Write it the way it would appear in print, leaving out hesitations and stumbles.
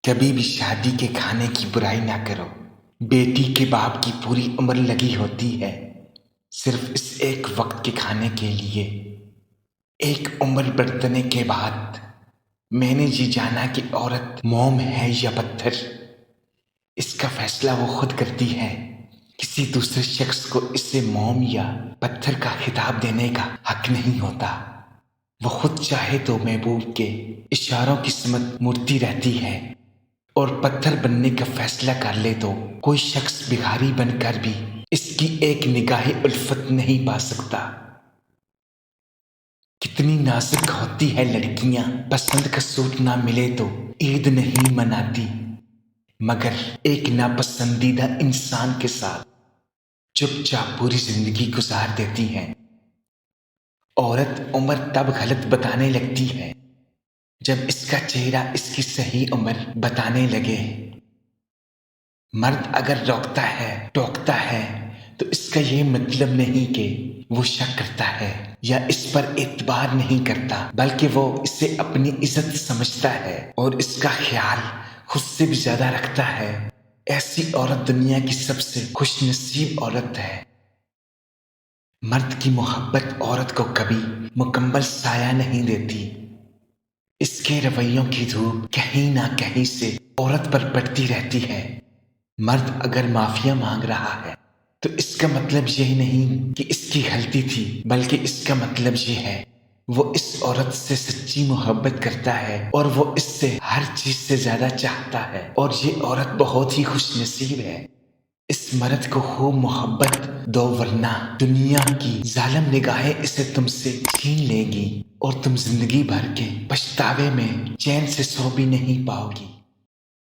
کبھی بھی شادی کے کھانے کی برائی نہ کرو۔ بیٹی کے باپ کی پوری عمر لگی ہوتی ہے صرف اس ایک وقت کے کھانے کے لیے۔ ایک عمر برتنے کے بعد میں نے یہ جانا کہ عورت موم ہے یا پتھر، اس کا فیصلہ وہ خود کرتی ہے۔ کسی دوسرے شخص کو اسے موم یا پتھر کا خطاب دینے کا حق نہیں ہوتا۔ وہ خود چاہے تو محبوب کے اشاروں کی سمت مڑتی رہتی ہے، اور پتھر بننے کا فیصلہ کر لے تو کوئی شخص بھکاری بن کر بھی اس کی ایک نگاہ الفت نہیں پا سکتا۔ کتنی نازک ہوتی ہے لڑکیاں، پسند کا سوٹ نہ ملے تو عید نہیں مناتی، مگر ایک ناپسندیدہ انسان کے ساتھ چپ چاپ پوری زندگی گزار دیتی ہیں۔ عورت عمر تب غلط بتانے لگتی ہے جب اس کا چہرہ اس کی صحیح عمر بتانے لگے۔ مرد اگر روکتا ہے ٹوکتا ہے تو اس کا یہ مطلب نہیں کہ وہ شک کرتا ہے یا اس پر اعتبار نہیں کرتا، بلکہ وہ اسے اپنی عزت سمجھتا ہے اور اس کا خیال خود سے بھی زیادہ رکھتا ہے۔ ایسی عورت دنیا کی سب سے خوش نصیب عورت ہے۔ مرد کی محبت عورت کو کبھی مکمل سایہ نہیں دیتی، اس کے رویوں کی دھوپ کہیں نہ کہیں سے عورت پر پڑتی رہتی ہے۔ مرد اگر معافیا مانگ رہا ہے تو اس کا مطلب یہ نہیں کہ اس کی غلطی تھی، بلکہ اس کا مطلب یہ ہے وہ اس عورت سے سچی محبت کرتا ہے اور وہ اس سے ہر چیز سے زیادہ چاہتا ہے، اور یہ عورت بہت ہی خوش نصیب ہے۔ اس مرد کو خوب محبت دو، ورنہ دنیا کی ظالم نگاہیں اسے تم سے چھین لے گی اور تم زندگی بھر کے پچھتاوے میں چین سے سو بھی نہیں پاؤ گی۔